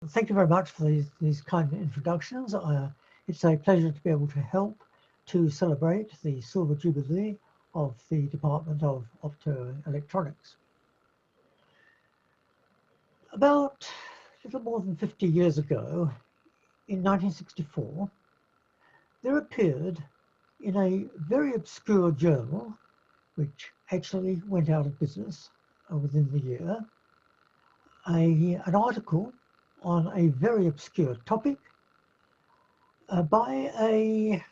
Thank you very much for these kind introductions. It's a pleasure to be able to help to celebrate the Silver Jubilee of the Department of Optoelectronics. About a little more than 50 years ago, in 1964, there appeared in a very obscure journal, which actually went out of business within the year, an article on a very obscure topic by a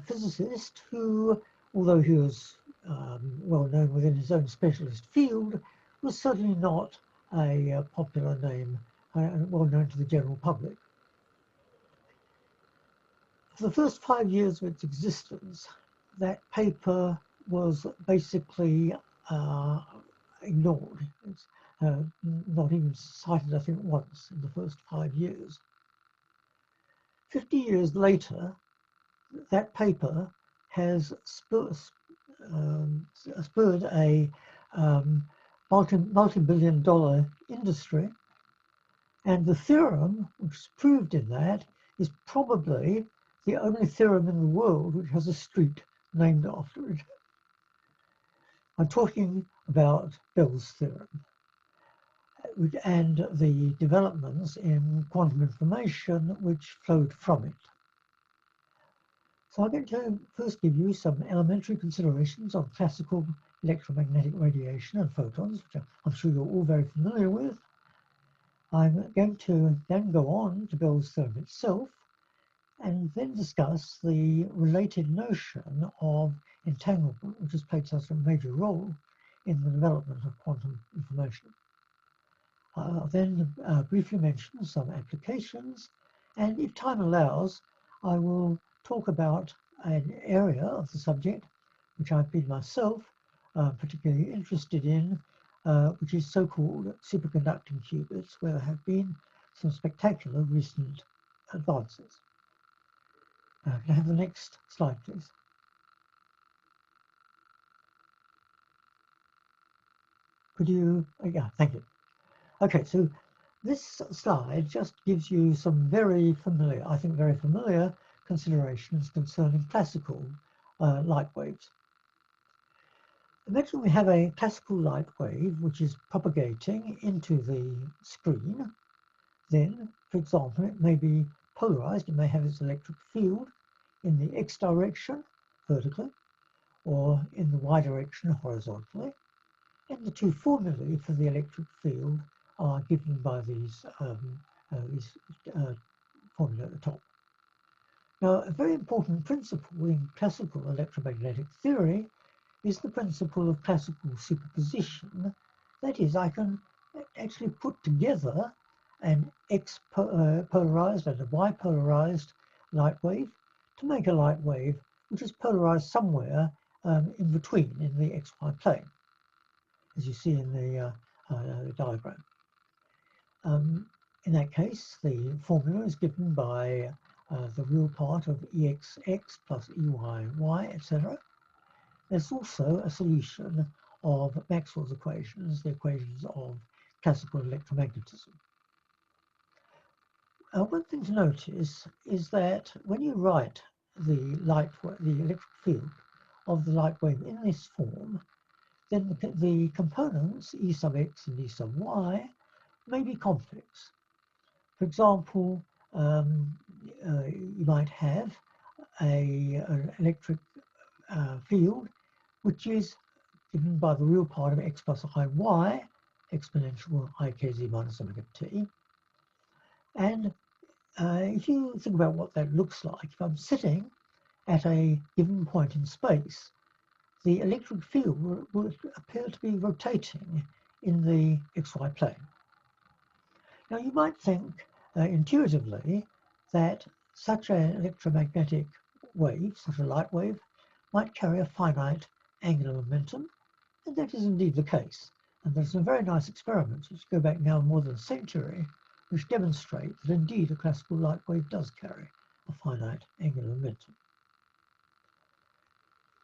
physicist who, although he was well known within his own specialist field, was certainly not a popular name, well known to the general public. For the first 5 years of its existence, that paper was basically ignored. It's not even cited, I think, once in the first 5 years. 50 years later, that paper has spurred a multi-billion-dollar industry, and the theorem which is proved in that is probably the only theorem in the world which has a street named after it. I'm talking about Bell's theorem and the developments in quantum information which flowed from it. So I'm going to first give you some elementary considerations on classical electromagnetic radiation and photons, which I'm sure you're all very familiar with. I'm going to then go on to Bell's theorem itself, and then discuss the related notion of entanglement, which has played such a major role in the development of quantum information. I'll then briefly mention some applications, and if time allows, I will talk about an area of the subject which I've been myself particularly interested in, which is so-called superconducting qubits, where there have been some spectacular recent advances. Can I have the next slide, please? Could you, yeah, thank you. Okay, so this slide just gives you some very familiar, I think very familiar considerations concerning classical light waves. Imagine we have a classical light wave which is propagating into the screen. Then, for example, it may be polarized, it may have its electric field in the x direction, vertically, or in the y direction, horizontally. And the two formulae for the electric field are given by these formulae at the top. Now, a very important principle in classical electromagnetic theory is the principle of classical superposition. That is, I can actually put together an x polarized and a y polarized light wave to make a light wave which is polarized somewhere in between in the xy plane, as you see in the diagram. In that case, the formula is given by the real part of exx plus eyy, etc. There's also a solution of Maxwell's equations, the equations of classical electromagnetism. One thing to notice is that when you write the electric field of the light wave in this form, then the components E sub x and E sub y may be complex. For example, you might have an electric field which is given by the real part of x plus iy exponential ikz minus omega t. And if you think about what that looks like, if I'm sitting at a given point in space, the electric field will appear to be rotating in the xy plane. Now you might think intuitively that such an electromagnetic wave, such a light wave, might carry a finite angular momentum, and that is indeed the case. And there's some very nice experiments which go back now more than a century, which demonstrate that indeed a classical light wave does carry a finite angular momentum.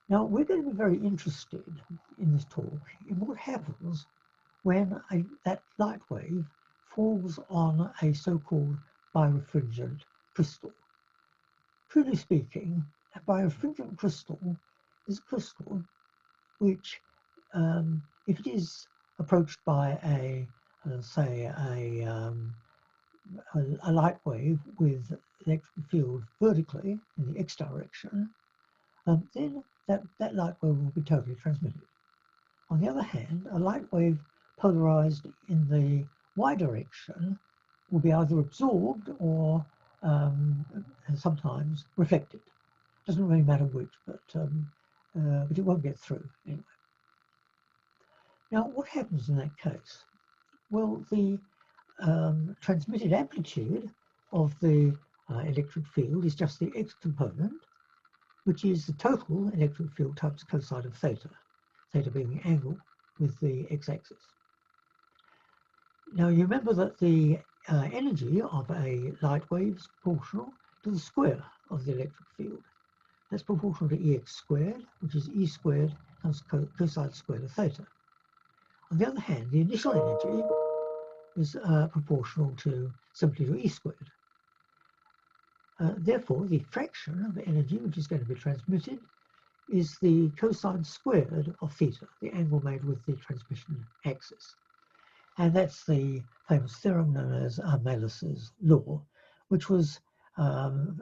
Now we're going to be very interested in this talk in what happens when that light wave falls on a so-called birefringent crystal. Truly speaking, a birefringent crystal is a crystal which, if it is approached by say a light wave with electric field vertically in the x direction, then that light wave will be totally transmitted. On the other hand, a light wave polarized in the y direction will be either absorbed or sometimes reflected. Doesn't really matter which, but it won't get through anyway. Now, what happens in that case? Well, the transmitted amplitude of the electric field is just the x component, which is the total electric field times cosine of theta, theta being the angle with the x-axis. Now, you remember that the energy of a light wave is proportional to the square of the electric field. That's proportional to Ex squared, which is E squared times cosine squared of theta. On the other hand, the initial energy is proportional to simply to E squared. Therefore, the fraction of energy which is going to be transmitted is the cosine squared of theta, the angle made with the transmission axis. And that's the famous theorem known as Melis's law, which was found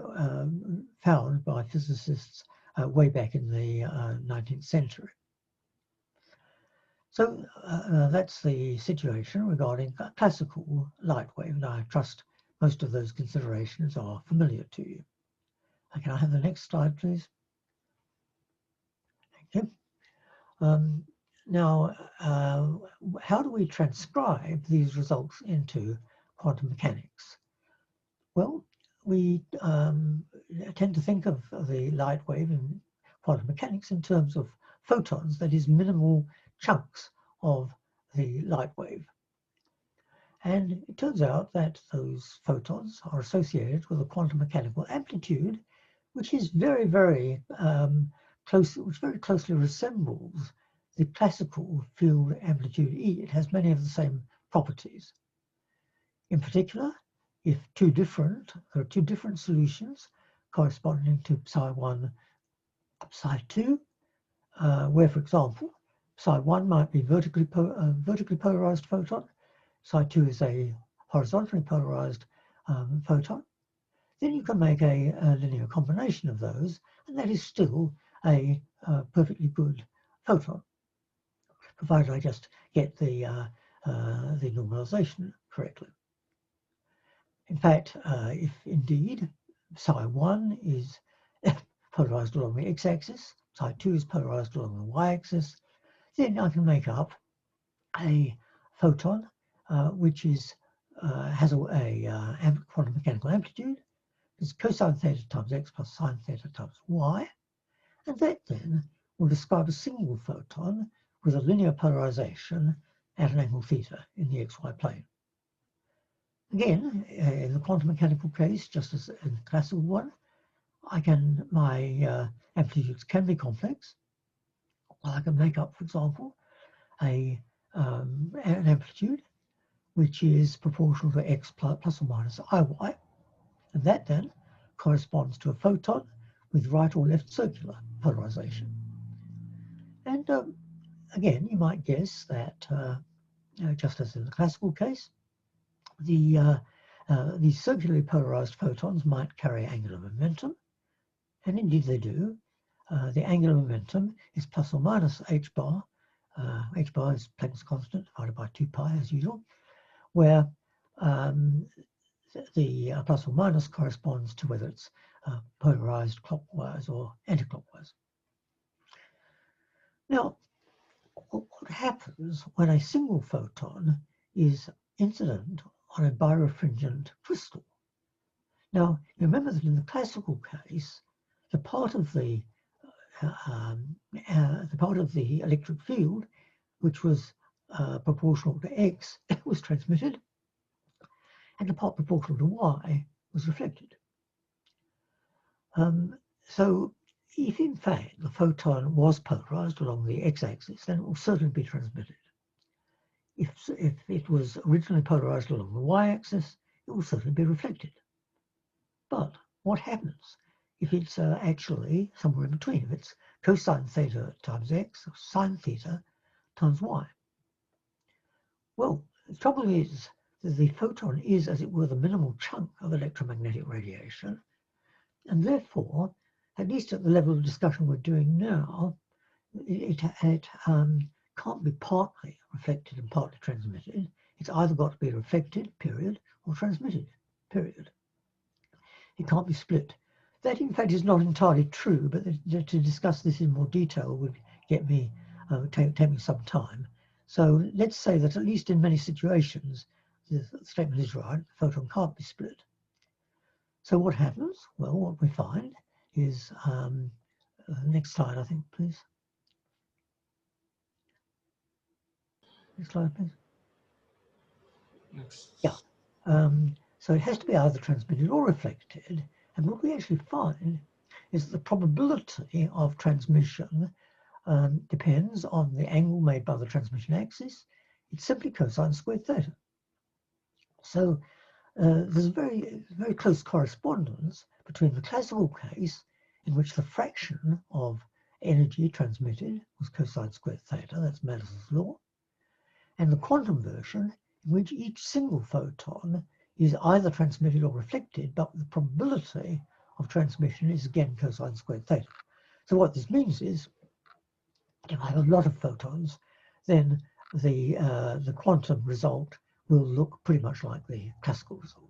by physicists way back in the 19th century. So that's the situation regarding classical light wave, and I trust most of those considerations are familiar to you. Can I have the next slide, please? Thank you. Now, how do we transcribe these results into quantum mechanics? Well, we tend to think of the light wave in quantum mechanics in terms of photons, that is, minimal chunks of the light wave. And it turns out that those photons are associated with a quantum mechanical amplitude, which is very, very closely resembles the classical field amplitude E. It has many of the same properties. In particular, if there are two different solutions corresponding to psi1, psi2, where, for example, psi1 might be vertically polarized photon, psi2 is a horizontally polarized photon, then you can make a linear combination of those, and that is still a perfectly good photon, provided I just get the normalization correctly. In fact, if indeed psi1 is polarized along the x-axis, psi2 is polarized along the y-axis, then I can make up a photon which is has a quantum mechanical amplitude. It's cosine theta times x plus sine theta times y, and that then will describe a single photon with a linear polarization at an angle theta in the xy plane. Again, in the quantum mechanical case, just as in the classical one, my amplitudes can be complex. I can make up, for example, an amplitude which is proportional to x plus or minus iy, and that then corresponds to a photon with right or left circular polarization. And again, you might guess that just as in the classical case, these circularly polarized photons might carry angular momentum, and indeed they do. The angular momentum is plus or minus h bar. H bar is Planck's constant divided by 2 pi as usual, where the plus or minus corresponds to whether it's polarized clockwise or anticlockwise. Now, what happens when a single photon is incident on a birefringent crystal? Now, remember that in the classical case, the part of the electric field which was proportional to x was transmitted, and the part proportional to y was reflected. So if in fact the photon was polarized along the x-axis, then it will certainly be transmitted. if it was originally polarized along the y-axis, it will certainly be reflected. But what happens if it's actually somewhere in between? If it's cosine theta times x or sine theta times y? Well, the trouble is that the photon is, as it were, the minimal chunk of electromagnetic radiation, and therefore, at least at the level of discussion we're doing now, it can't be partly reflected and partly transmitted. It's either got to be reflected, period, or transmitted, period. It can't be split. That, in fact, is not entirely true, but to discuss this in more detail would get me take me some time. So let's say that at least in many situations, the statement is right, the photon can't be split. So what happens? Well, what we find is, next slide, I think, please. Next slide, please. Next. Yeah. So it has to be either transmitted or reflected. And what we actually find is that the probability of transmission depends on the angle made by the transmission axis. It's simply cosine squared theta. So there's a very close correspondence between the classical case, in which the fraction of energy transmitted was cosine squared theta, that's Madison's law, and the quantum version, in which each single photon is either transmitted or reflected, but the probability of transmission is again cosine squared theta. So what this means is, if I have a lot of photons, then the quantum result will look pretty much like the classical result.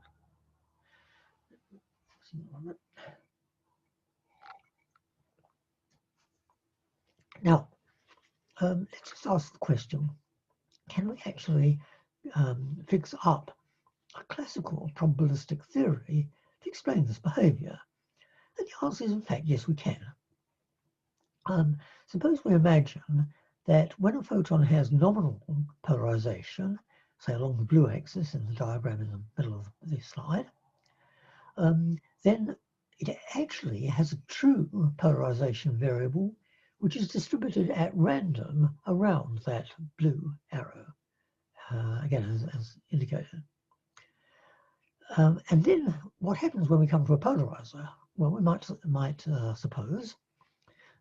Now, let's just ask the question, can we actually fix up a classical probabilistic theory to explain this behavior? And the answer is, in fact, yes, we can. Suppose we imagine that when a photon has nominal polarization, say along the blue axis in the diagram in the middle of the slide, then it actually has a true polarization variable which is distributed at random around that blue arrow, again as indicated. And then what happens when we come to a polarizer? Well, we might suppose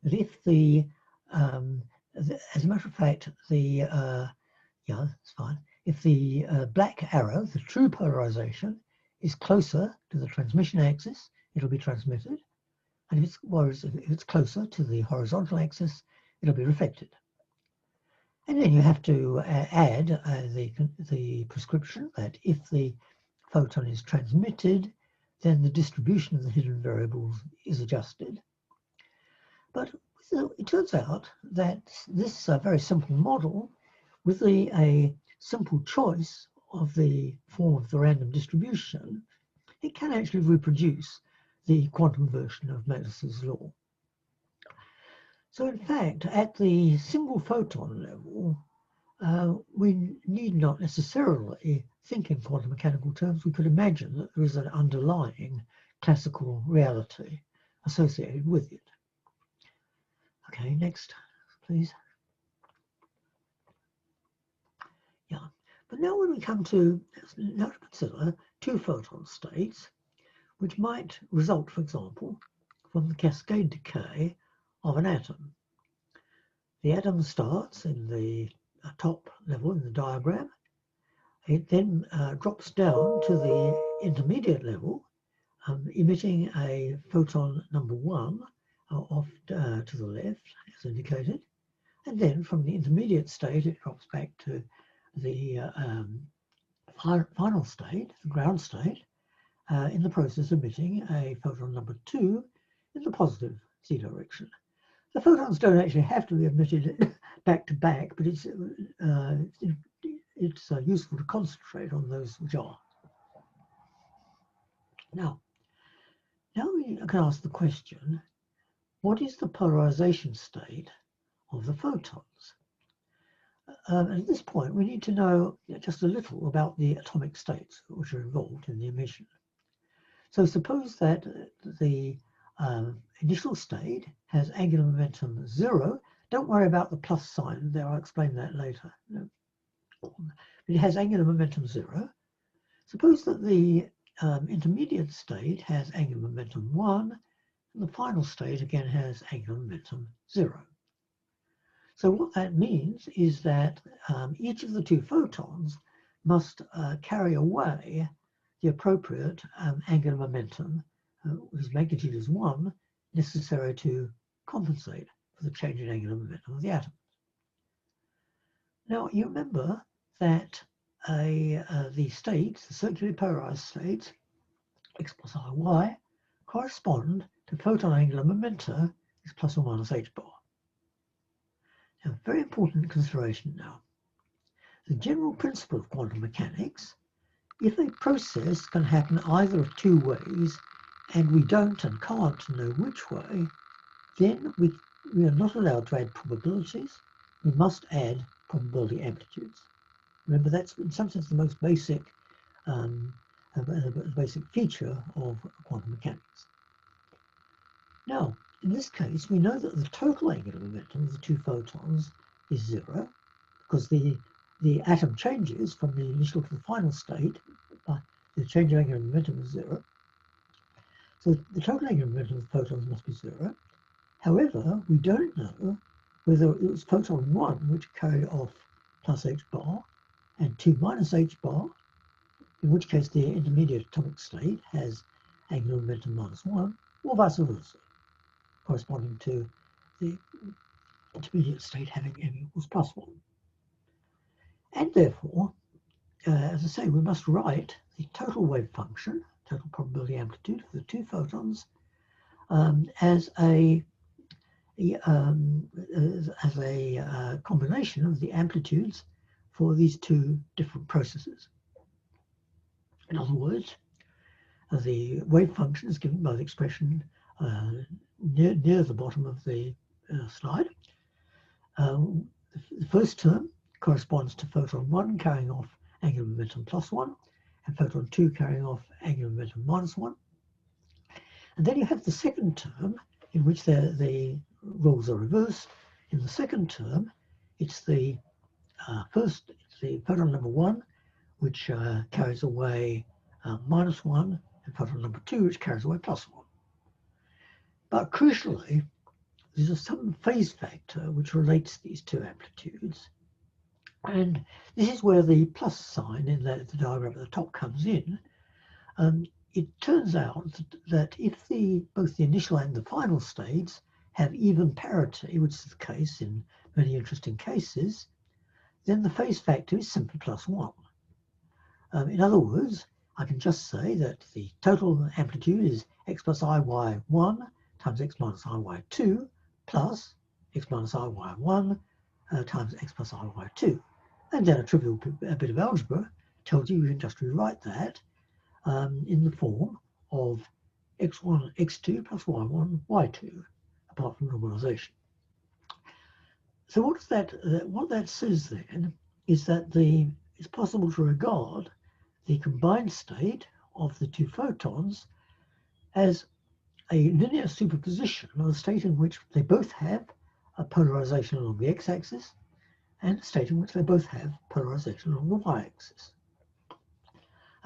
that if the, as a matter of fact, the, yeah, it's fine. If the black arrow, the true polarization, is closer to the transmission axis, it'll be transmitted. And if it's closer to the horizontal axis, it'll be reflected. And then you have to add the prescription that if the photon is transmitted, then the distribution of the hidden variables is adjusted. But it turns out that this very simple model, with a simple choice of the form of the random distribution, it can actually reproduce the quantum version of Madison's law. So in fact, at the single photon level, we need not necessarily think in quantum mechanical terms. We could imagine that there is an underlying classical reality associated with it. Okay, next, please. Yeah, but now when we come to consider two photon states, which might result, for example, from the cascade decay of an atom. The atom starts in the top level in the diagram. It then drops down to the intermediate level, emitting a photon number 1 off to the left, as indicated. And then from the intermediate state, it drops back to the final state, the ground state, in the process of emitting a photon number 2 in the positive z direction. The photons don't actually have to be emitted back to back, but it's useful to concentrate on those which are. Now we can ask the question, what is the polarization state of the photons? At this point, we need to know just a little about the atomic states which are involved in the emission. So suppose that the initial state has angular momentum 0. Don't worry about the plus sign there, I'll explain that later. No. form. It has angular momentum 0. Suppose that the intermediate state has angular momentum 1, and the final state again has angular momentum 0. So what that means is that each of the two photons must carry away the appropriate angular momentum, whose magnitude is 1, necessary to compensate for the change in angular momentum of the atom. Now you remember that the states, the circularly polarized states, x plus I, y, correspond to photon angular momenta, x plus or minus h bar. Now, very important consideration now. The general principle of quantum mechanics, if a process can happen either of two ways, and we don't and can't know which way, then we are not allowed to add probabilities. We must add probability amplitudes. Remember, that's in some sense the most basic feature of quantum mechanics. Now, in this case, we know that the total angular momentum of the two photons is 0, because the atom changes from the initial to the final state, but the change in angular momentum is 0. So the total angular momentum of the photons must be 0. However, we don't know whether it was photon 1 which carried off plus h bar and 2 minus h bar, in which case the intermediate atomic state has angular momentum minus 1, or vice versa, corresponding to the intermediate state having m equals plus 1. And therefore, as I say, we must write the total wave function, total probability amplitude for the two photons, as a combination of the amplitudes for these two different processes. In other words, the wave function is given by the expression near the bottom of the slide. The first term corresponds to photon 1 carrying off angular momentum plus 1, and photon 2 carrying off angular momentum minus 1. And then you have the second term, in which the roles are reversed. In the second term, it's the photon number 1, which carries away minus 1, and photon number 2, which carries away plus 1. But crucially, there's some phase factor which relates these two amplitudes. And this is where the plus sign in the diagram at the top comes in. It turns out that if both the initial and the final states have even parity, which is the case in many interesting cases, then the phase factor is simply plus 1. In other words, I can just say that the total amplitude is x plus iy1 times x minus iy2 plus x minus iy1 times x plus iy2. And then a trivial bit of algebra tells you can just rewrite that in the form of x1, x2 plus y1, y2, apart from normalization. So what that says then is that it's possible to regard the combined state of the two photons as a linear superposition of a state in which they both have a polarization along the x-axis and a state in which they both have polarization along the y-axis.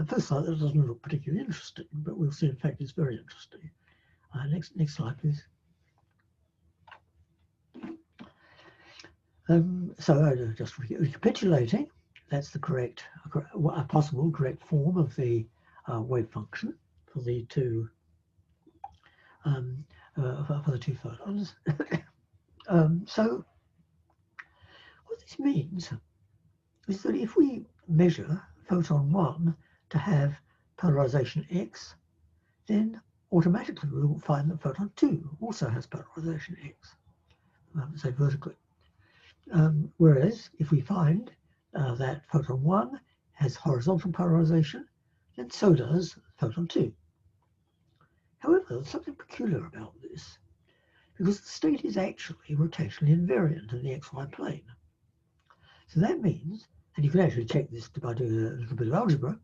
At first sight, that doesn't look particularly interesting, but we'll see, in fact, it's very interesting. Next slide, please. So just recapitulating, that's the possible correct form of the wave function for the two photons. So what this means is that if we measure photon 1 to have polarization X, then automatically we will find that photon 2 also has polarization X, say vertically. Whereas if we find that photon 1 has horizontal polarization, then so does photon 2. However, there's something peculiar about this, because the state is actually rotationally invariant in the xy plane. So that means, and you can actually check this by doing a little bit of algebra,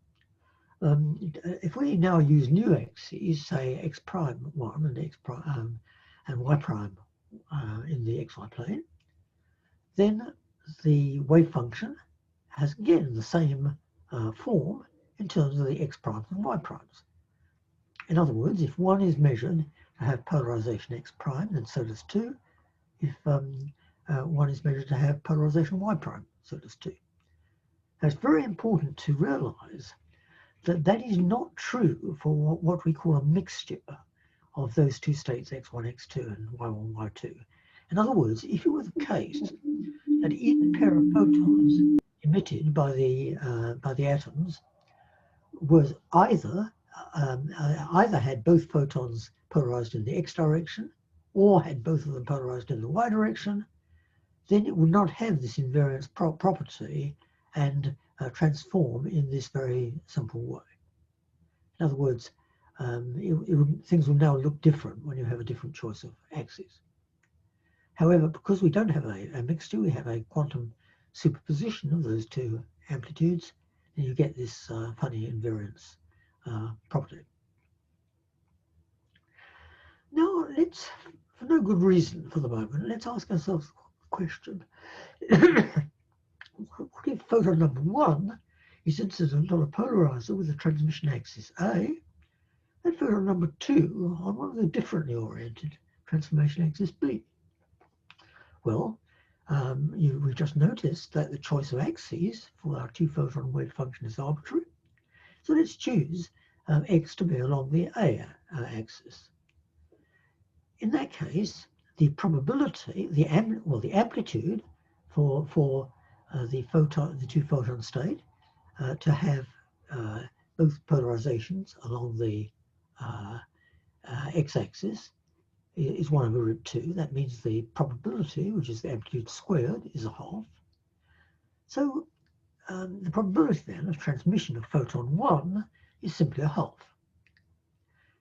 if we now use new axes, say x prime 1 and x prime and y prime in the xy plane, then the wave function has again the same form in terms of the x primes and y primes. In other words, if one is measured to have polarization x prime, then so does 2. If one is measured to have polarization y prime, so does 2. Now it's very important to realize that that is not true for what we call a mixture of those two states, x1, x2, and y1, y2. In other words, if it were the case that each pair of photons emitted by the atoms was either had both photons polarized in the x direction or had both of them polarized in the y direction, then it would not have this invariance property and transform in this very simple way. In other words, things will now look different when you have a different choice of axes. However, because we don't have a mixture, we have a quantum superposition of those two amplitudes, and you get this funny invariance property. Now, let's, for no good reason for the moment, let's ask ourselves the question, what if photon number 1 is incident on a polarizer with a transmission axis A, and photon number 2 on one of the differently oriented transformation axis B? Well, we just noticed that the choice of axes for our two photon wave function is arbitrary. So let's choose x to be along the A axis. In that case, the probability, the amplitude for the two photon state to have both polarizations along the x-axis is 1 over root 2. That means the probability, which is the amplitude squared, is a half. So the probability then of transmission of photon 1 is simply a half.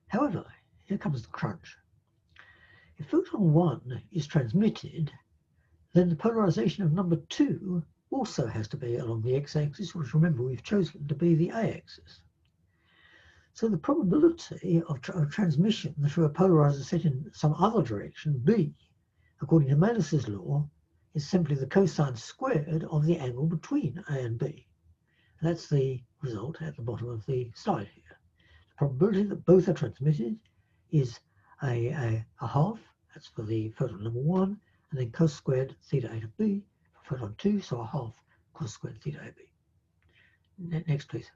However, here comes the crunch. If photon 1 is transmitted, then the polarization of number 2 also has to be along the x-axis, which, remember, we've chosen to be the a-axis. So the probability of transmission through a polarizer set in some other direction, b, according to Melis's law, is simply the cosine squared of the angle between a and b. And that's the result at the bottom of the slide here. The probability that both are transmitted is a half, that's for the photon number 1, and then cos squared theta a to b for photon 2, so a half cos squared theta a b. Next, please.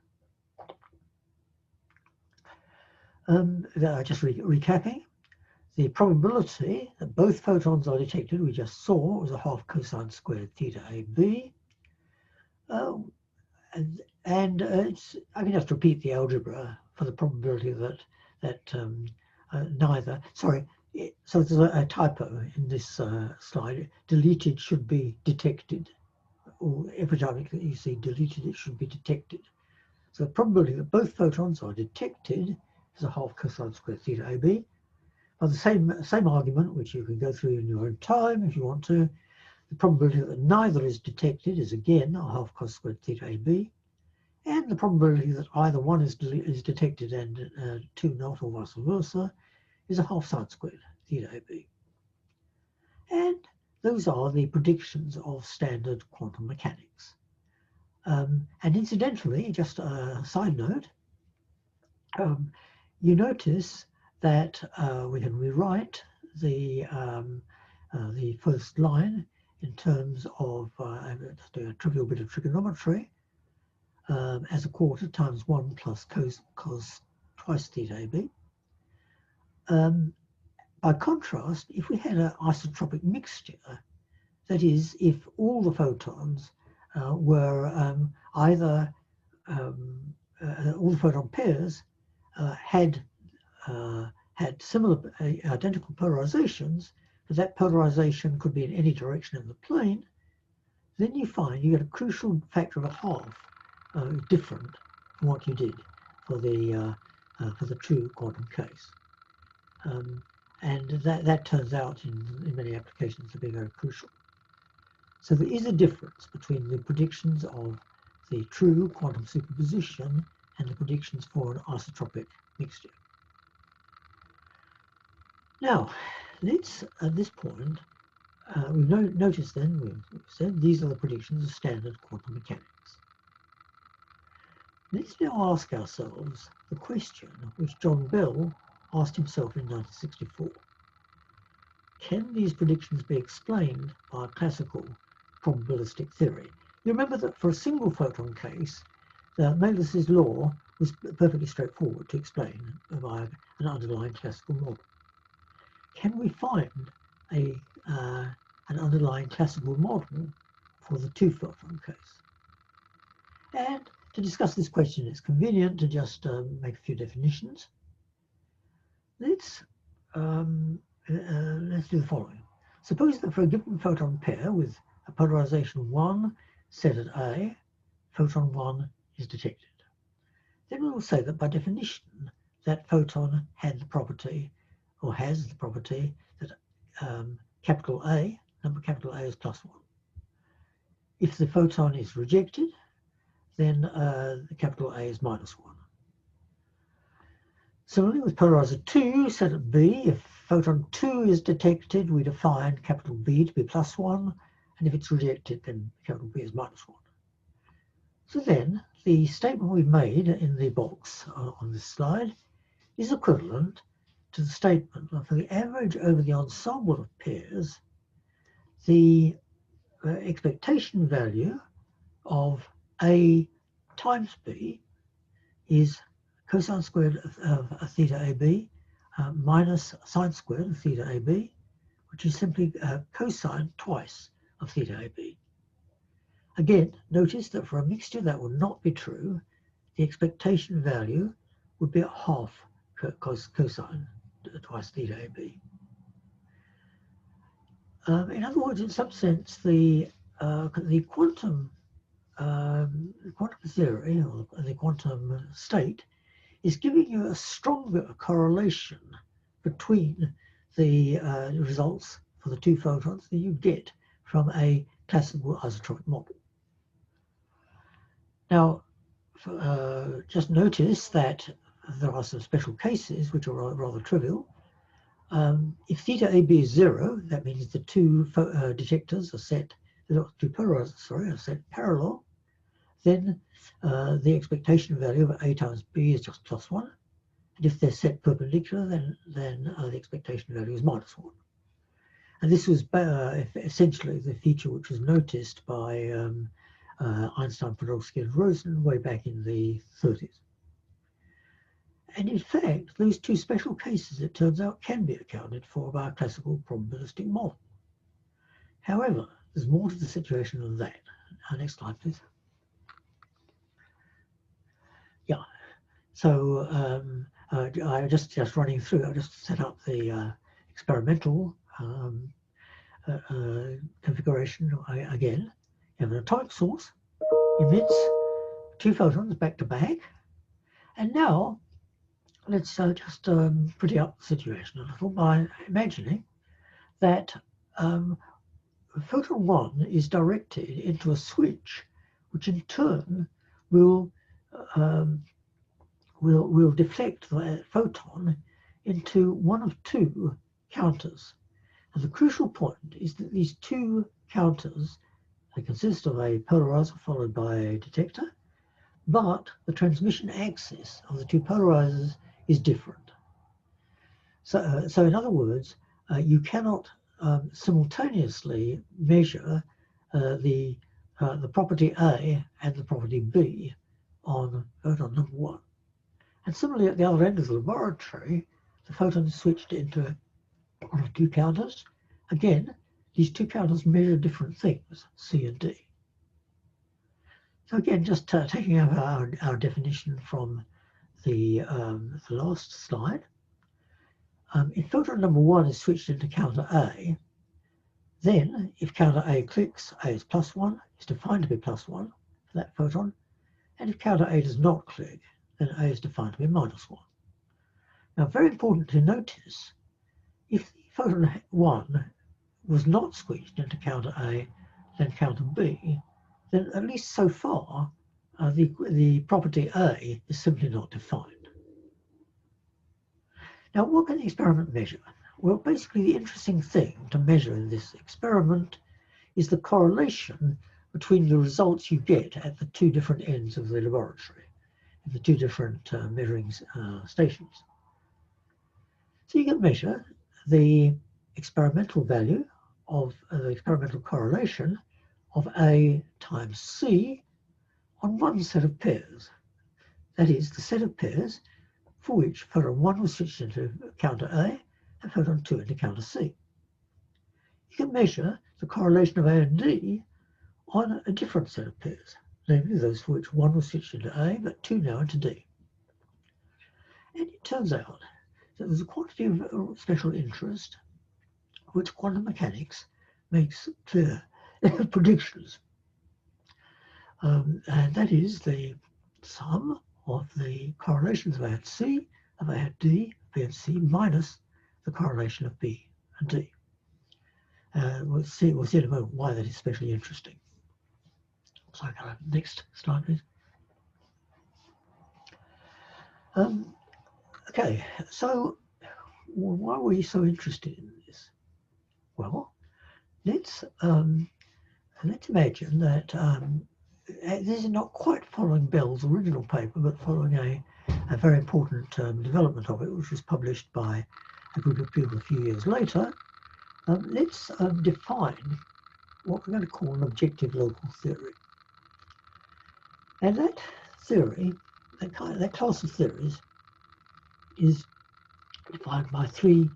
Just recapping, the probability that both photons are detected, we just saw, was a half cosine squared theta AB. I can just repeat the algebra for the probability that neither, sorry, so there's a typo in this slide. Deleted should be detected, or every time you see deleted, it should be detected. So the probability that both photons are detected is a half cosine squared theta AB. By the same argument, which you can go through in your own time if you want to, the probability that neither is detected is again a half cos squared theta AB, and the probability that either one is detected and 2 not, or vice versa, is a half sine squared theta AB. And those are the predictions of standard quantum mechanics. And incidentally, just a side note, you notice that we can rewrite the first line in terms of just do a trivial bit of trigonometry as a quarter times 1 plus cos twice theta AB. By contrast, if we had an isotropic mixture, that is, if all the photons were either all the photon pairs had similar identical polarizations, but that polarization could be in any direction in the plane, then you find you get a crucial factor of a half different from what you did for the true quantum case. And that turns out in many applications to be very crucial. So there is a difference between the predictions of the true quantum superposition and the predictions for an isotropic mixture. Now, let's, at this point, we've noticed then, we've said these are the predictions of standard quantum mechanics. Let's now ask ourselves the question which John Bell asked himself in 1964. Can these predictions be explained by a classical probabilistic theory? You remember that for a single photon case, Malus's law was perfectly straightforward to explain by an underlying classical model. Can we find an underlying classical model for the two photon case? And to discuss this question, it's convenient to just make a few definitions. Let's do the following. Suppose that for a given photon pair with a polarization 1 set at A, photon 1 is detected. Then we will say that by definition, that photon had the property, or has the property, that capital A, number capital A is +1. If the photon is rejected, then the capital A is -1. Similarly, with polarizer 2 set at B, if photon 2 is detected, we define capital B to be +1, and if it's rejected, then capital B is -1. So then, the statement we've made in the box on this slide is equivalent to the statement that for the average over the ensemble of pairs, the expectation value of A times B is cosine squared of theta AB minus sine squared of theta AB, which is simply cosine twice of theta AB. Again, notice that for a mixture that would not be true. The expectation value would be at half cosine twice theta AB. In other words, in some sense, the quantum theory, or the quantum state, is giving you a stronger correlation between the results for the two photons that you get from a classical isotropic model. Now, just notice that there are some special cases which are rather trivial. If theta AB is 0, that means the two detectors are set, the two polarizers, are set parallel. Then the expectation value of A times B is just +1. And if they're set perpendicular, then the expectation value is -1. And this was essentially the feature which was noticed by Einstein, Podolsky, and Rosen way back in the 30s. And in fact, those two special cases, it turns out, can be accounted for by a classical probabilistic model. However, there's more to the situation than that. Next slide, please. Yeah, so I just running through, I just set up the experimental configuration again. You have an atomic source, emits two photons back to back, and now let's just pretty up the situation a little by imagining that photon 1 is directed into a switch, which in turn will deflect the photon into one of two counters. And the crucial point is that these two counters, they consist of a polarizer followed by a detector, but the transmission axis of the two polarizers is different. So in other words, you cannot simultaneously measure the property A and the property B on photon number 1. And similarly, at the other end of the laboratory, the photon is switched into one of two counters. Again, these two counters measure different things, C and D. So again, just taking up our definition from the last slide, if photon number 1 is switched into counter A, then if counter A clicks, A is +1, is defined to be +1 for that photon, and if counter A does not click, then A is defined to be -1. Now, very important to notice, if photon 1 was not switched into counter A, then counter B, then at least so far, the property A is simply not defined. Now, what can the experiment measure? Well, basically, the interesting thing to measure in this experiment is the correlation between the results you get at the two different ends of the laboratory. the two different measuring stations. So you can measure the experimental value of the experimental correlation of A times C on one set of pairs. That is, the set of pairs for which photon 1 was switched into counter A and photon 2 into counter C. You can measure the correlation of A and D on a different set of pairs, namely those for which 1 was switched into A but 2 now into D. And it turns out that there's a quantity of special interest which quantum mechanics makes clear predictions. And that is the sum of the correlations of A and C, of A and D, B and C, minus the correlation of B and D. We'll see in a moment why that is especially interesting. So next slide, please. Okay, so why are we so interested in this? Well, let's imagine that this is not quite following Bell's original paper, but following a very important development of it, which was published by a group of people a few years later. Let's define what we're going to call an objective local theory. And that theory, that class of theories, is defined by three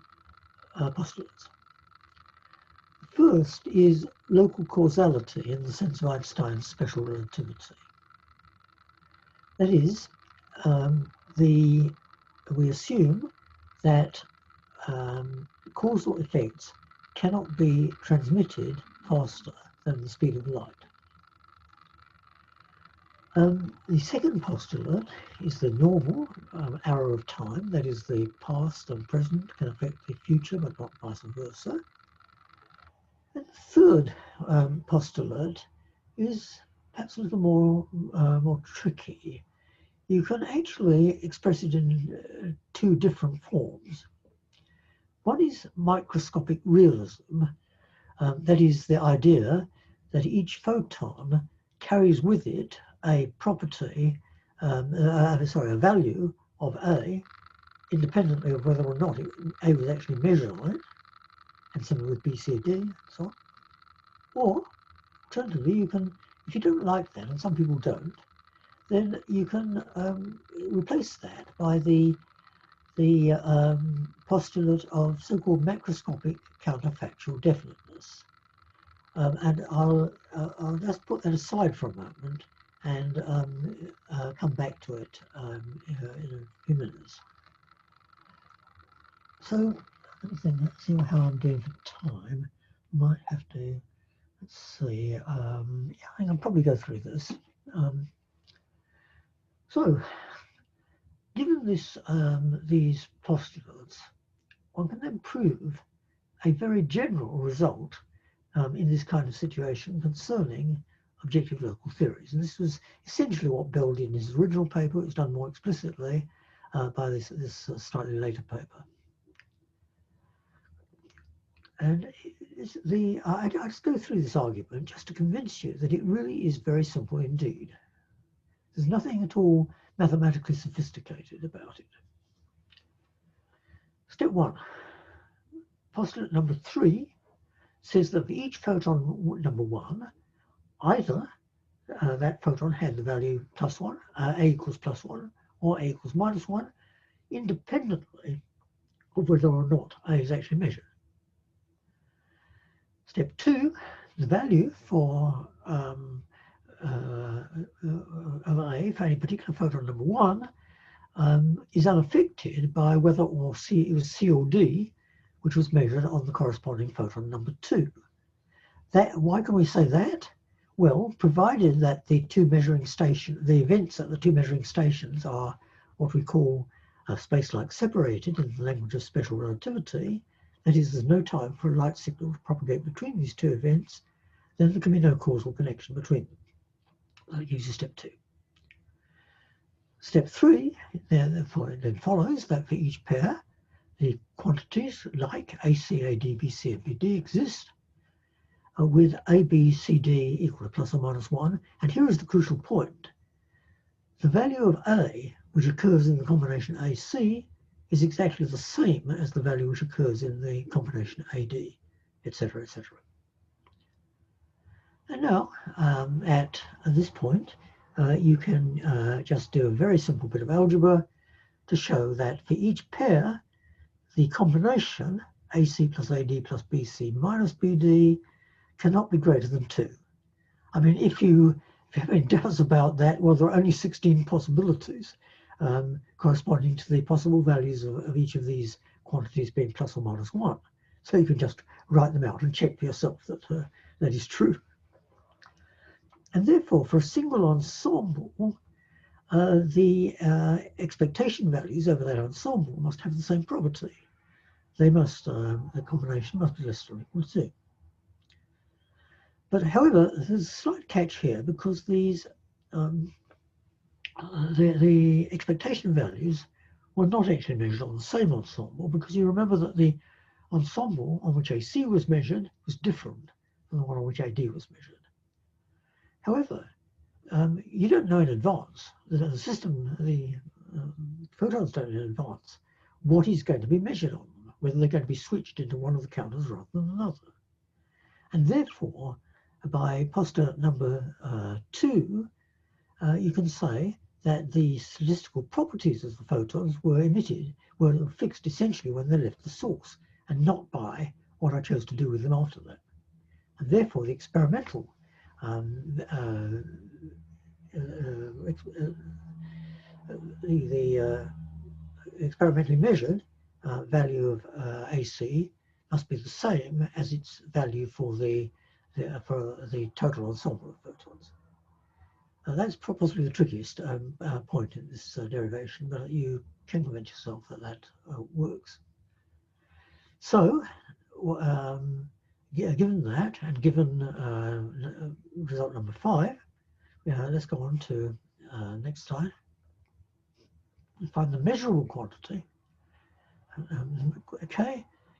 postulates. The first is local causality in the sense of Einstein's special relativity. That is, we assume that causal effects cannot be transmitted faster than the speed of light. The second postulate is the normal arrow of time, that is, the past and present can affect the future but not vice versa. And the third postulate is perhaps a little more tricky. You can actually express it in two different forms. One is microscopic realism, that is the idea that each photon carries with it a property, a value of A, independently of whether or not A was actually measured on it, and similar with B, C, D, and so on. Or, alternatively, you can, if you don't like that, and some people don't, then you can replace that by the postulate of so-called macroscopic counterfactual definiteness. And I'll just put that aside for a moment and come back to it in a few minutes. So let's see how I'm doing for time. Might have to, let's see, I think I'll probably go through this. So, given this, these postulates, one can then prove a very general result in this kind of situation concerning objective local theories. And this was essentially what Bell did in his original paper. It was done more explicitly by this slightly later paper. And I just go through this argument just to convince you that it really is very simple indeed. There's nothing at all mathematically sophisticated about it. Step one, postulate number 3 says that for each photon number 1, either that photon had the value +1, A equals +1, or A equals -1, independently of whether or not A is actually measured. Step 2, the value for of A for any particular photon number 1 is unaffected by whether or it was C or D, which was measured on the corresponding photon number 2. Why can we say that? Well, provided that the events at the two measuring stations are what we call space-like separated in the language of special relativity, that is, there's no time for a light signal to propagate between these two events, then there can be no causal connection between them. That gives you step 2. Step 3 then follows that for each pair, the quantities like AC, AD, BC, and BD exist with A, B, C, D equal to ±1. And here is the crucial point. the value of A, which occurs in the combination AC, is exactly the same as the value which occurs in the combination AD, etc., etc. And now, at this point, you can just do a very simple bit of algebra to show that for each pair, the combination AC plus AD plus BC minus BD cannot be greater than 2. I mean, if you have any doubts about that, well, there are only 16 possibilities corresponding to the possible values of each of these quantities being plus or minus 1. So you can just write them out and check for yourself that that is true. And therefore, for a single ensemble, the expectation values over that ensemble must have the same property. They must, the combination must be less than or equal to 2. But however, there's a slight catch here because these the expectation values were not actually measured on the same ensemble, because you remember that the ensemble on which AC was measured was different from the one on which AD was measured. However, you don't know in advance, the system, the photons don't know in advance what is going to be measured on them, whether they're going to be switched into one of the counters rather than another. And therefore, by postulate number 2, you can say that the statistical properties of the photons were fixed essentially when they left the source, and not by what I chose to do with them after that. And therefore, the experimental experimentally measured value of AC must be the same as its value for the total ensemble of photons. That's possibly the trickiest point in this derivation, but you can convince yourself that that works. So, given that, and given result number 5, let's go on to next slide and find the measurable quantity.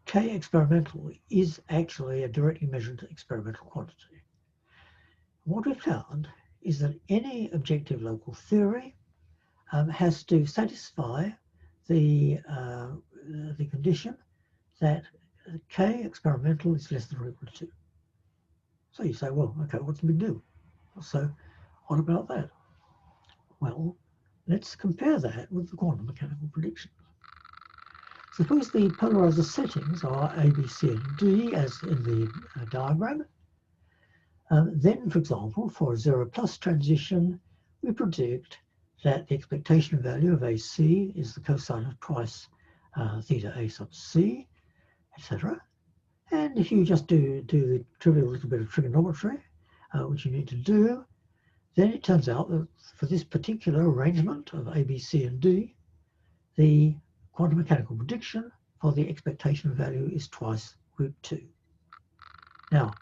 K experimental is actually a directly measured experimental quantity. What we found is that any objective local theory has to satisfy the condition that K experimental is less than or equal to 2. So you say, well, okay, what's the big deal? So what about that? Well, let's compare that with the quantum mechanical predictions. Suppose the polarizer settings are A, B, C, and D, as in the diagram. Then, for example, for a 0+ transition, we predict that the expectation value of AC is the cosine of twice theta A sub C, etc. And if you just do the trivial little bit of trigonometry, which you need to do, then it turns out that for this particular arrangement of A, B, C, and D, the quantum mechanical prediction for the expectation value is twice √2. Now,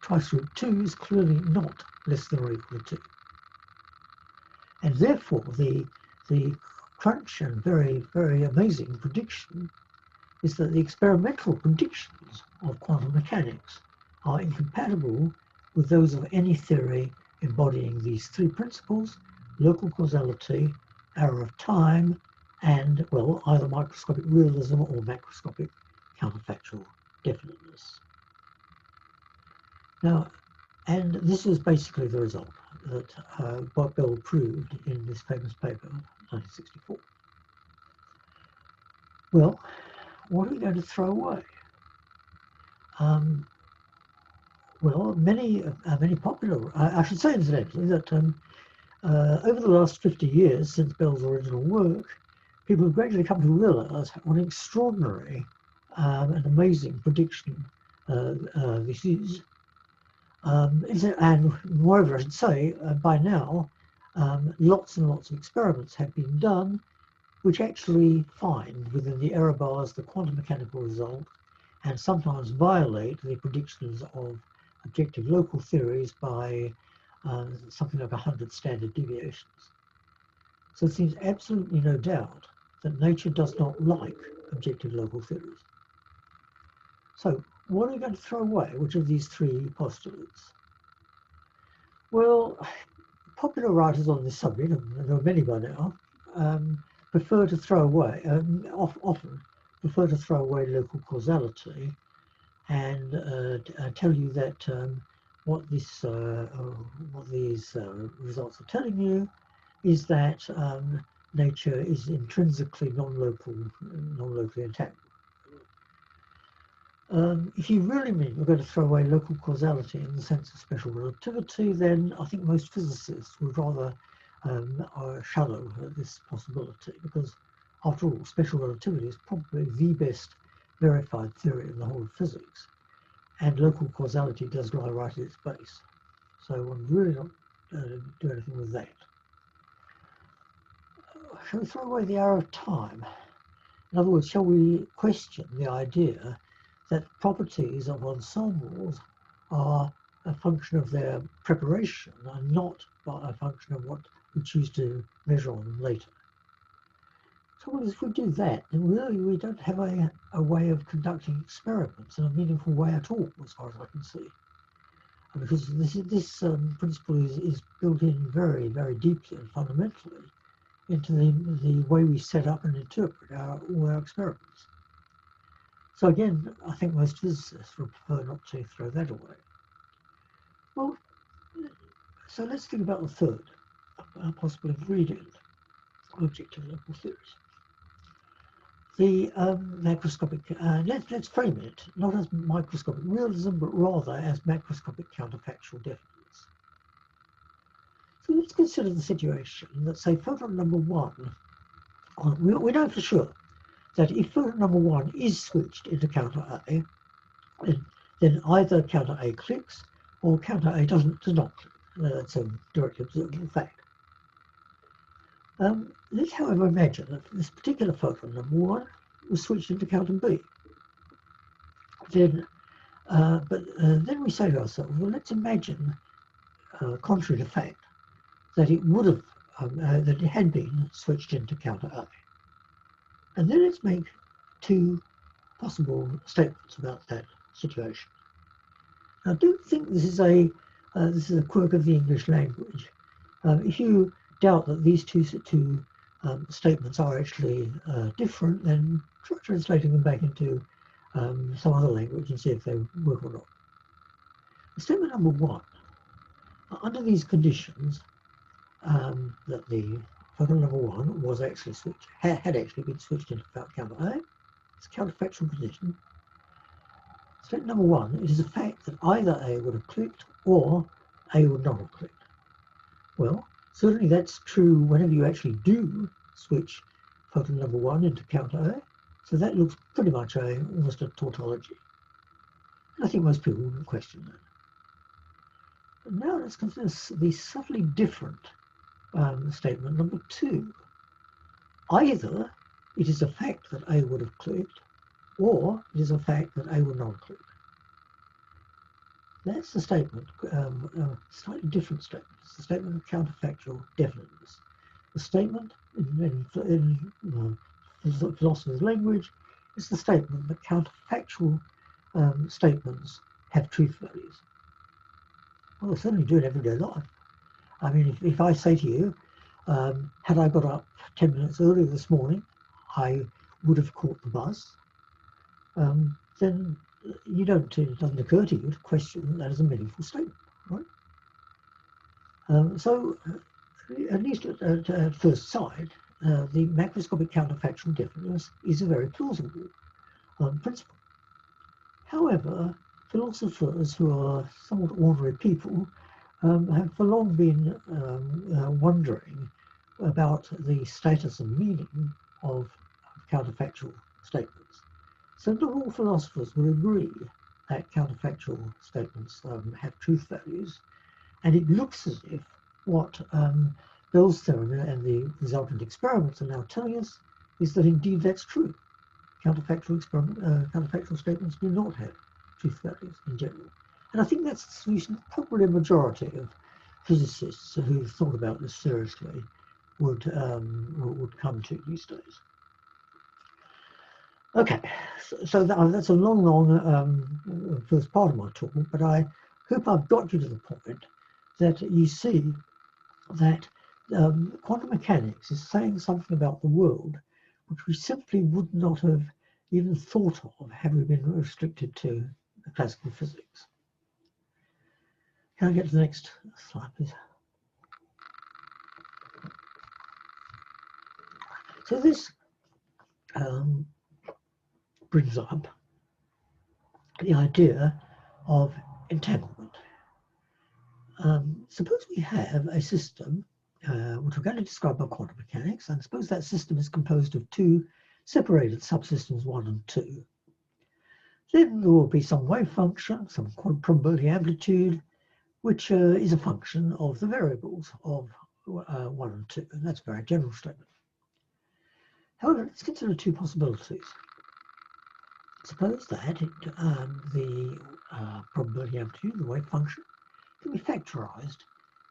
twice √2 is clearly not less than or equal to 2. And therefore, the crunch and very, very amazing prediction is that the experimental predictions of quantum mechanics are incompatible with those of any theory embodying these 3 principles: local causality, error of time, and, well, either microscopic realism or macroscopic counterfactual definiteness. Now, and this is basically the result that Bell proved in this famous paper, 1964. Well, what are we going to throw away? Well, many popular, I should say incidentally that over the last 50 years since Bell's original work, people have gradually come to realize what an extraordinary and amazing prediction this is. And moreover, I should say, by now, lots and lots of experiments have been done which actually find within the error bars the quantum mechanical result and sometimes violate the predictions of objective local theories by something like 100 standard deviations. So it seems absolutely no doubt that nature does not like objective local theories. So what are we going to throw away? Which of these 3 postulates? Well, popular writers on this subject, and there are many by now, prefer to throw away, often prefer to throw away local causality and tell you that what these results are telling you is that nature is intrinsically non-locally intact. If you really mean we're going to throw away local causality in the sense of special relativity, then I think most physicists would rather shudder at this possibility, because after all, special relativity is probably the best verified theory in the whole of physics, and local causality does lie right at its base. So one really not do anything with that. Shall we throw away the arrow of time? In other words, shall we question the idea that properties of ensembles are a function of their preparation and not a function of what we choose to measure on them later? So if we do that, then really we don't have a way of conducting experiments in a meaningful way at all, as far as I can see. Because this principle is built in very, very deeply and fundamentally into the way we set up and interpret all our experiments. So again, I think most physicists would prefer not to throw that away. Well, so let's think about the third possible ingredient of objective local theories. The macroscopic, let's frame it not as microscopic realism, but rather as macroscopic counterfactual definiteness. So let's consider the situation that, say, photon number 1, we know for sure that if photon number 1 is switched into counter A, then either counter A clicks or counter A does not click. That's a directly observable fact. Let's, however, imagine that this particular photon number 1 was switched into counter B. Then, then we say to ourselves, well, let's imagine, contrary to fact, that it would have, that it had been switched into counter A. And then let's make two possible statements about that situation. Now, I don't think this is a quirk of the English language. If you doubt that these two statements are actually different, then try translating them back into some other language and see if they work or not. Statement number 1: under these conditions, that the photon number 1 was actually switched, had actually been switched into counter A. It's a counterfactual condition. Statement number 1: it is a fact that either A would have clicked or A would not have clicked. Well, certainly that's true whenever you actually do switch photon number 1 into counter A. So that looks pretty much almost a tautology. And I think most people wouldn't question that. But now let's consider the subtly different statement number 2. Either it is a fact that A would have clicked, or it is a fact that A would not have clicked. That's the statement, slightly different statement. It's the statement of counterfactual definiteness. The statement, in philosopher's language, is the statement that counterfactual statements have truth values. Well, they certainly do in everyday life. I mean, if I say to you, had I got up 10 minutes earlier this morning, I would have caught the bus, then it doesn't occur to you to question that as a meaningful statement, right? So, at least at first sight, the macroscopic counterfactual definiteness is a very plausible principle. However, philosophers who are somewhat ordinary people have for long been wondering about the status and meaning of counterfactual statements. So not all philosophers will agree that counterfactual statements have truth values, and it looks as if what Bell's theorem and the resultant experiments are now telling us is that indeed that's true. Counterfactual statements do not have truth values in general. And I think that's the solution probably a majority of physicists who've thought about this seriously would come to these days. Okay, so that's a long first part of my talk, but I hope I've got you to the point that you see that quantum mechanics is saying something about the world which we simply would not have even thought of had we been restricted to classical physics. Can I get to the next slide, please? So this brings up the idea of entanglement. Suppose we have a system which we're going to describe by quantum mechanics, and suppose that system is composed of two separated subsystems 1 and 2. Then there will be some wave function, some probability amplitude, which is a function of the variables of 1 and 2, and that's a very general statement. However, let's consider two possibilities. Suppose that the probability amplitude, the wave function, can be factorized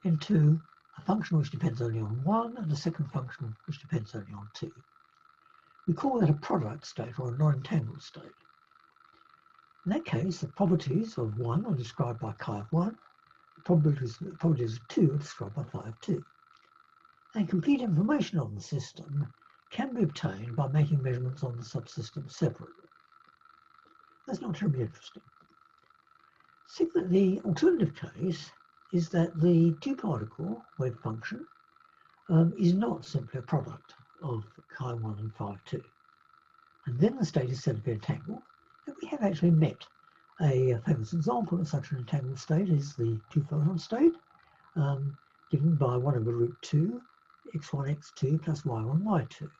into a function which depends only on 1 and a second function which depends only on 2. We call that a product state or a non-entangled state. In that case, the properties of 1 are described by chi of 1, the probabilities of 2 are described by phi of 2. And complete information on the system can be obtained by making measurements on the subsystems separately. That's not terribly interesting. The alternative case is that the two-particle wave function is not simply a product of chi 1 and phi 2. And then the state is said to be entangled. And we have actually met a famous example of such an entangled state is the two-photon state, given by 1 over root 2, x1, x2 plus y1, y2.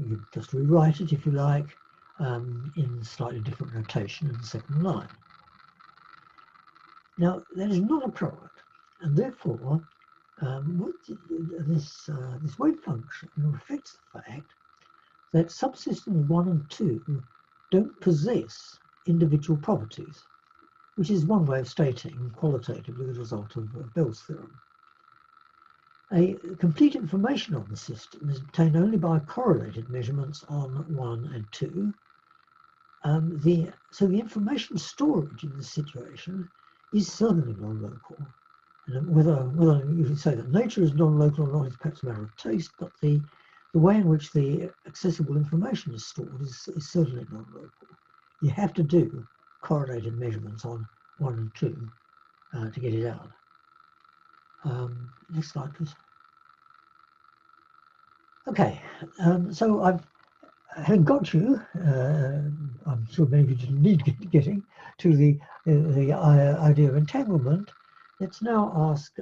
You can just rewrite it, if you like, in slightly different notation in the second line. Now, that is not a product, and therefore, this wave function reflects the fact that subsystems 1 and 2 don't possess individual properties, which is one way of stating qualitatively the result of Bell's theorem. A complete information on the system is obtained only by correlated measurements on 1 and 2. So the information storage in this situation is certainly non-local. And whether you can say that nature is non-local or not is perhaps a matter of taste, but the way in which the accessible information is stored is certainly non-local. You have to do correlated measurements on 1 and 2 to get it out. Next slide, please. Okay, so having got you, I'm sure maybe you didn't need getting to the idea of entanglement. Let's now ask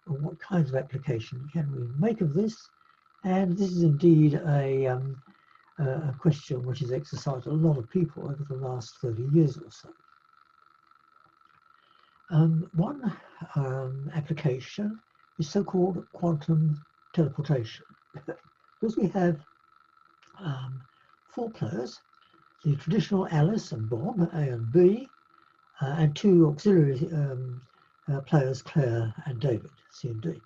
what kinds of application can we make of this? And this is indeed a question which has exercised a lot of people over the last 30 years or so. One application is so-called quantum teleportation. Because we have 4 players, the traditional Alice and Bob, A and B, and 2 auxiliary players, Claire and David, C and D.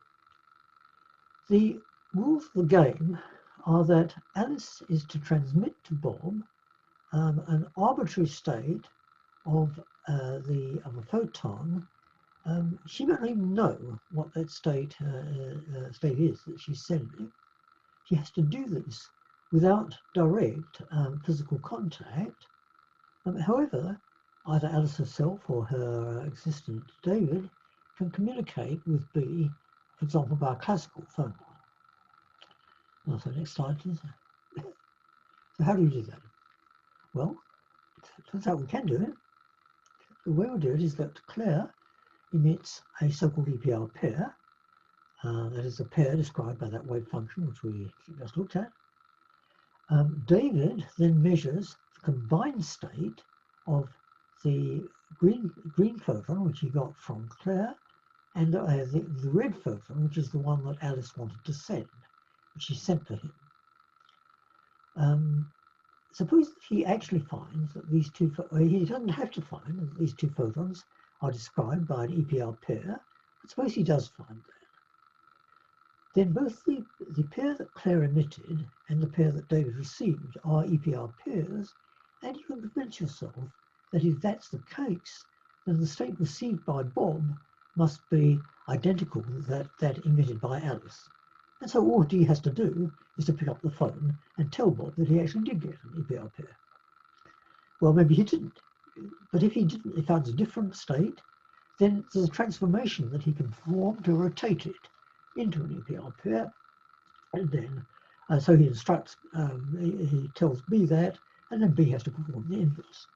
The rules of the game are that Alice is to transmit to Bob an arbitrary state of a photon. She won't even know what that state is that she's sending. She has to do this without direct physical contact. However, either Alice herself or her assistant David can communicate with B, for example, by a classical phone line. So next slide, please. So how do we do that? Well, it turns out we can do it. The way we do it is that Claire emits a so-called EPR pair. That is a pair described by that wave function which we just looked at. David then measures the combined state of the green photon, which he got from Claire, and the red photon, which is the one that Alice wanted to send, which she sent to him. Suppose that he actually finds that these two, he doesn't have to find that these two photons are described by an EPR pair, but suppose he does find that. Then both the pair that Claire emitted and the pair that David received are EPR pairs, and you can convince yourself that if that's the case, then the state received by Bob must be identical to that emitted by Alice. And so all he has to do is to pick up the phone and tell Bob that he actually did get an EPR pair. Well, maybe he didn't, but if he didn't, if found a different state, then there's a transformation that he can perform to rotate it into an EPR pair, and then so he instructs, he tells B that, and then B has to perform the inverse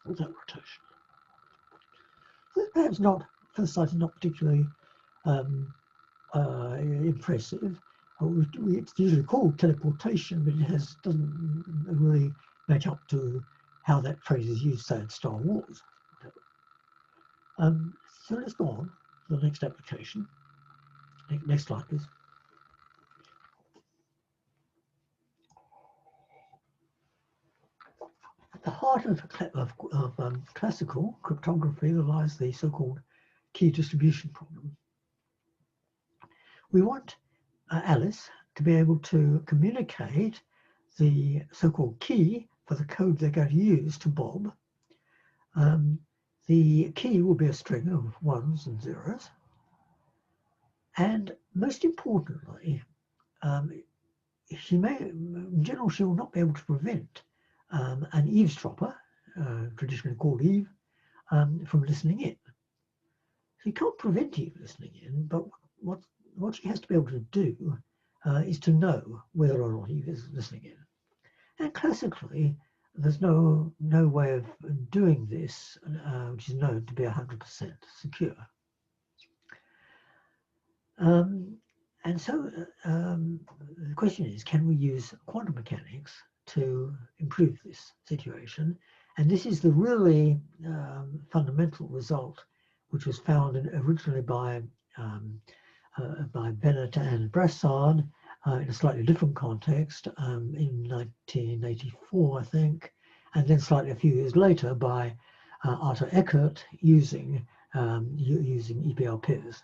of that rotation. So perhaps not, first sight, is not particularly impressive. It's usually called teleportation, but it doesn't really match up to how that phrase is used, say, in Star Wars. So let's go on to the next application. Next slide, please. At the heart of classical cryptography lies the so-called key distribution problem. We want Alice to be able to communicate the so-called key for the code they're going to use to Bob. The key will be a string of ones and zeros. And most importantly, in general, she will not be able to prevent an eavesdropper, traditionally called Eve, from listening in. So you can't prevent Eve listening in, but what she has to be able to do is to know whether or not Eve is listening in. And classically, there's no way of doing this, which is known to be 100% secure. And so the question is, can we use quantum mechanics to improve this situation? And this is the really fundamental result, which was found originally by Bennett and Brassard in a slightly different context in 1984, I think, and then slightly a few years later by Arthur Eckert using EPR pairs.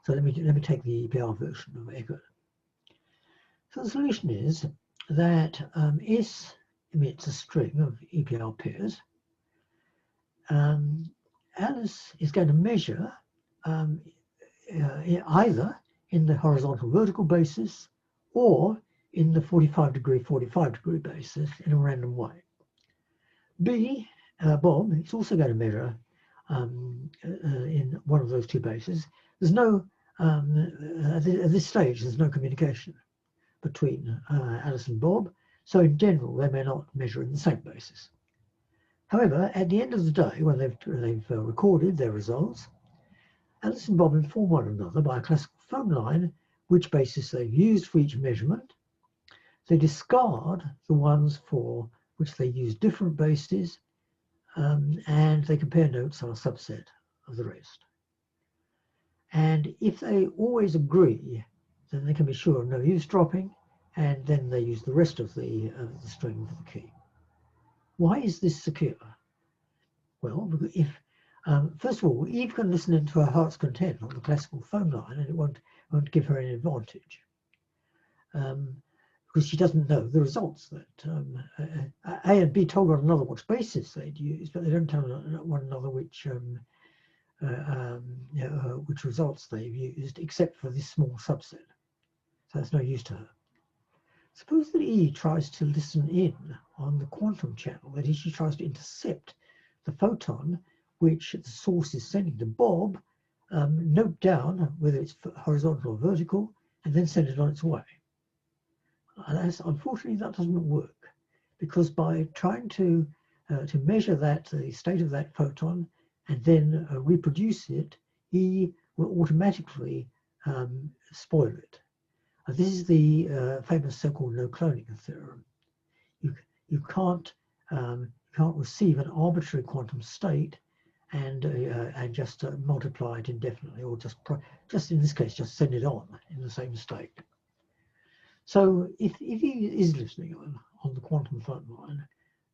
So let me take the EPR version of Eckert. So the solution is that S emits a string of EPR pairs. Alice is going to measure either in the horizontal vertical basis or in the 45 degree basis in a random way. B, Bob, is also going to measure in one of those two bases. There's no, at this stage, there's no communication between Alice and Bob, so in general they may not measure in the same basis. However, at the end of the day, when they've recorded their results, Alice and Bob inform one another by a classical phone line which basis they've used for each measurement. They discard the ones for which they use different bases, and they compare notes on a subset of the rest. And if they always agree, then they can be sure of no eavesdropping, and then they use the rest of the string for the key. Why is this secure? Well, if first of all, Eve can listen into her heart's content on the classical phone line, and it won't give her any advantage, because she doesn't know the results that A and B told one another which basis they'd use, but they don't tell one another which results they've used, except for this small subset. So that's no use to her. Suppose that E tries to listen in on the quantum channel, that is, she tries to intercept the photon which the source is sending to Bob, note down whether it's horizontal or vertical, and then send it on its way. Unfortunately, that doesn't work, because by trying to measure the state of that photon and then reproduce it, E will automatically spoil it. This is the famous so-called no-cloning theorem. You can't receive an arbitrary quantum state and just multiply it indefinitely, or just in this case just send it on in the same state. So if he is listening on the quantum phone line,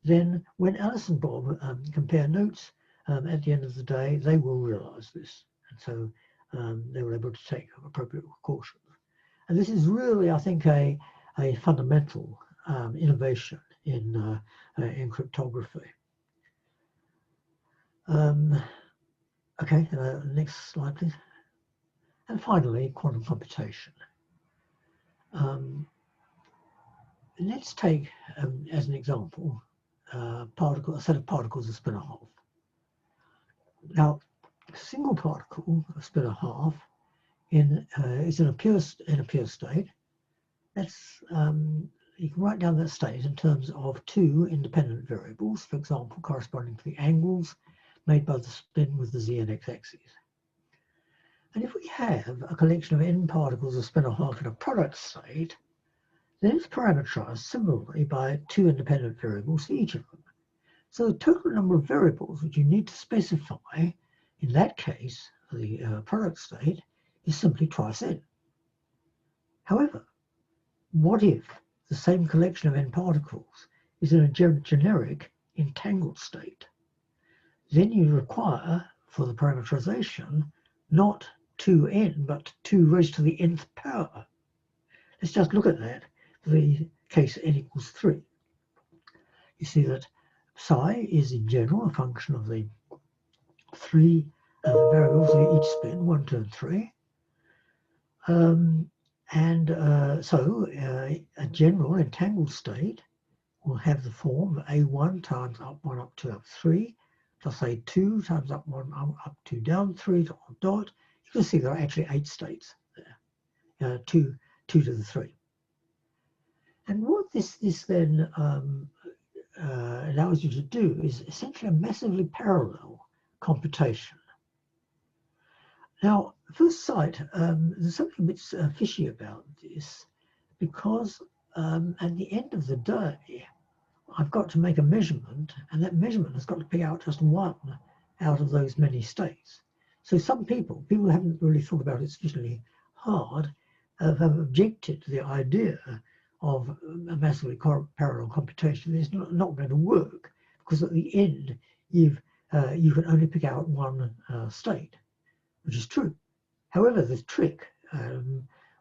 then when Alice and Bob compare notes at the end of the day, they will realize this, and so they were able to take appropriate precautions. And this is really, I think, a fundamental innovation in cryptography. Okay, next slide, please. And finally, quantum computation. Let's take, as an example, a set of particles of spin a half. Now, a single particle of spin a half is in a pure state. That's you can write down that state in terms of two independent variables, for example, corresponding to the angles made by the spin with the z and x axes. And if we have a collection of n particles of spin a half in a product state, then it's parameterized similarly by two independent variables for each of them. So the total number of variables which you need to specify in that case, for the product state, is simply twice n. However, what if the same collection of n particles is in a generic entangled state? Then you require, for the parameterization, not 2n, but 2 raised to the nth power. Let's just look at that for the case n equals 3. You see that psi is in general a function of the three variables of each spin, 1, 2, and 3. So a general entangled state will have the form A1 times up 1, up 2, up 3, plus A2 times up 1, up 2, down 3, dot. You can see there are actually 8 states there, 2 to the 3. And what this then allows you to do is essentially a massively parallel computation. Now, at first sight, there's something a bit fishy about this, because at the end of the day, I've got to make a measurement, and that measurement has got to pick out just one out of those many states. So some people who haven't really thought about it sufficiently hard, have objected to the idea of a massively parallel computation. It's not going to work, because at the end, you can only pick out one state, which is true. However, the trick,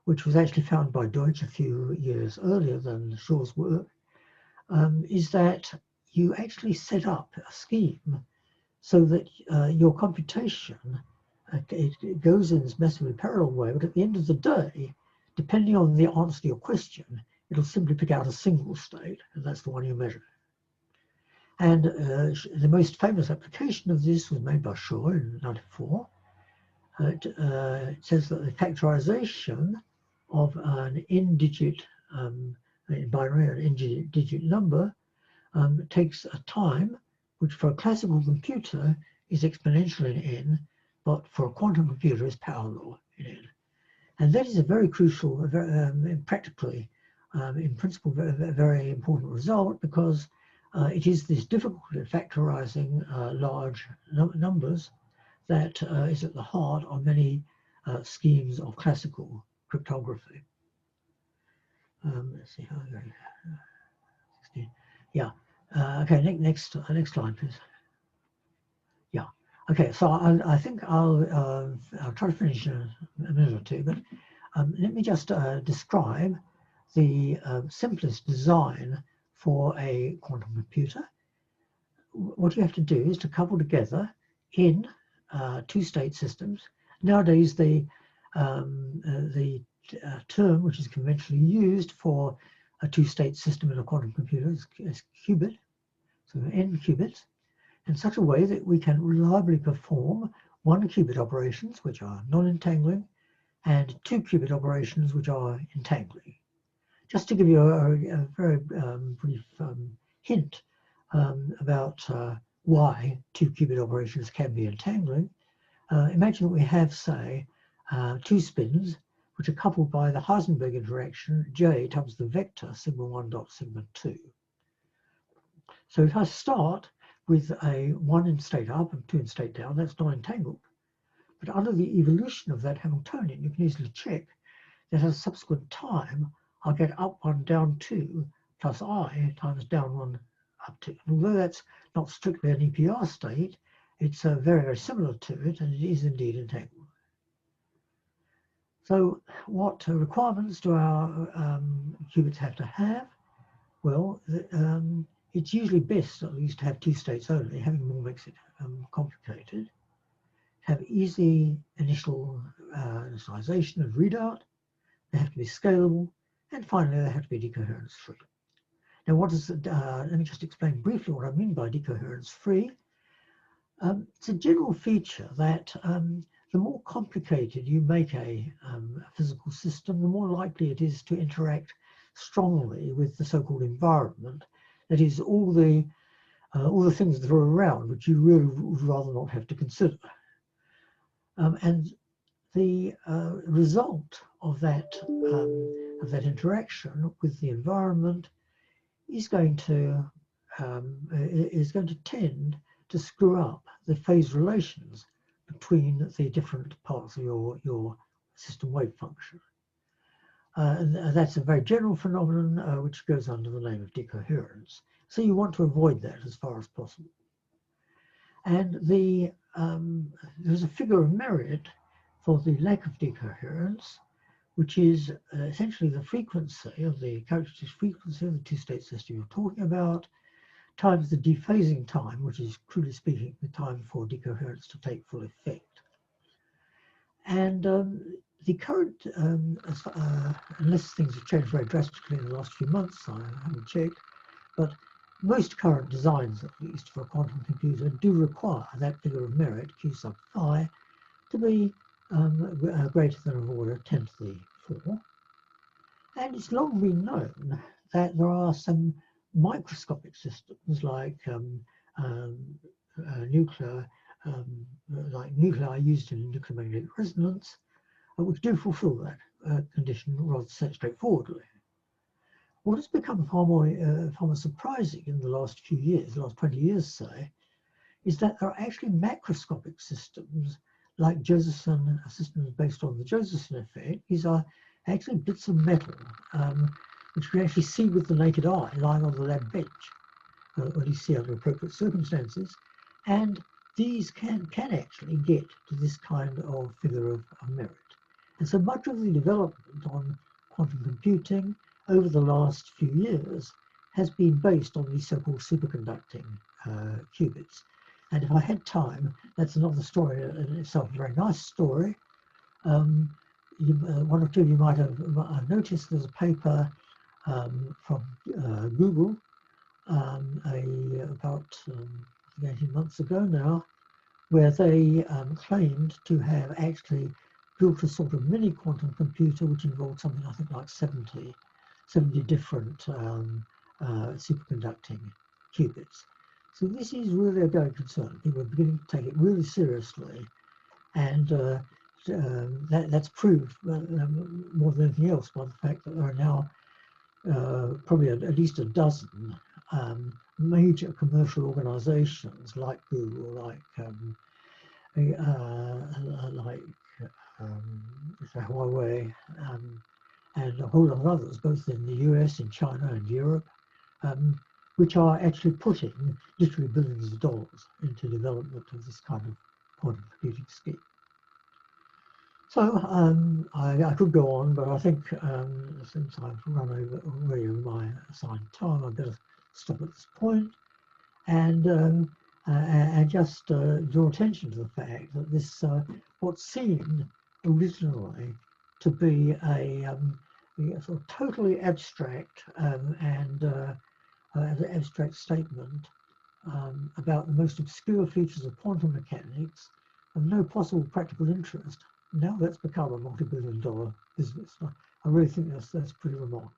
which was actually found by Deutsch a few years earlier than Shaw's work, is that you actually set up a scheme so that your computation it goes in this massively parallel way, but at the end of the day, depending on the answer to your question, it'll simply pick out a single state, and that's the one you measure. And the most famous application of this was made by Shaw in 1994. It says that the factorization of an n-digit binary, an n-digit number takes a time which for a classical computer is exponential in n, but for a quantum computer is power law in n. And that is a very crucial, practically, in principle, very important result, because it is this difficulty of factorizing large numbers that is at the heart of many schemes of classical cryptography. Let's see how I go. 16. Yeah. Okay. Next slide, please. Yeah. Okay. So I think I'll try to finish in a minute or two, but let me just describe the simplest design for a quantum computer. What you have to do is to couple together in two-state systems. Nowadays, the term which is conventionally used for a two-state system in a quantum computer is qubit, so n qubits, in such a way that we can reliably perform one qubit operations, which are non-entangling, and two qubit operations, which are entangling. Just to give you a very brief hint about why two qubit operations can be entangling, imagine that we have, say, two spins which are coupled by the Heisenberg interaction J times the vector sigma 1 dot sigma 2. So if I start with a 1 in state up and 2 in state down, that's not entangled. But under the evolution of that Hamiltonian, you can easily check that at a subsequent time, I'll get up 1, down 2, plus I times down 1, up 2. And although that's not strictly an EPR state, it's very, very similar to it, and it is indeed entangled. So what requirements do our qubits have to have? Well, it's usually best at least to have two states only. Having more makes it complicated. It have easy initialization and readout. They have to be scalable, and finally they have to be decoherence free. Now, what is it? Let me just explain briefly what I mean by decoherence free. It's a general feature that the more complicated you make a physical system, the more likely it is to interact strongly with the so-called environment. That is, all the things that are around, which you really would rather not have to consider. And the result of that interaction with the environment is going to tend to screw up the phase relations between the different parts of your system wave function. And that's a very general phenomenon which goes under the name of decoherence. So you want to avoid that as far as possible. And there's a figure of merit for the lack of decoherence, which is essentially the frequency of the characteristic frequency of the two-state system you're talking about, times the dephasing time, which is, crudely speaking, the time for decoherence to take full effect. And the current, unless things have changed very drastically in the last few months, I haven't checked, but most current designs, at least for a quantum computer, do require that figure of merit, Q sub phi, to be greater than of order 10 to the 4. And it's long been known that there are some microscopic systems like nuclei used in nuclear magnetic resonance, which do fulfill that condition rather straightforwardly. What has become far more surprising in the last few years, the last 20 years, say, is that there are actually macroscopic systems like Josephson systems based on the Josephson effect. These are actually bits of metal which you can actually see with the naked eye lying on the lab bench, or at least see under appropriate circumstances. And these can actually get to this kind of figure of merit. And so much of the development on quantum computing over the last few years has been based on these so-called superconducting qubits. And if I had time, that's another story in itself, a very nice story. One or two of you might have noticed there's a paper from Google about 18 months ago now, where they claimed to have actually built a sort of mini quantum computer which involved something I think like 70 different superconducting qubits. So this is really a going concern. People are beginning to take it really seriously, and that's proved more than anything else by the fact that there are now probably at least a dozen major commercial organizations like Google, like Huawei, and a whole lot of others, both in the US, in China, and Europe, which are actually putting literally billions of dollars into development of this kind of quantum computing scheme. So I could go on, but I think since I've run way over my assigned time, I'd better stop at this point and just draw attention to the fact that this what seemed originally to be a sort of totally abstract abstract statement about the most obscure features of quantum mechanics of no possible practical interest. Now that's become a multi-billion-dollar business. I really think that's pretty remarkable.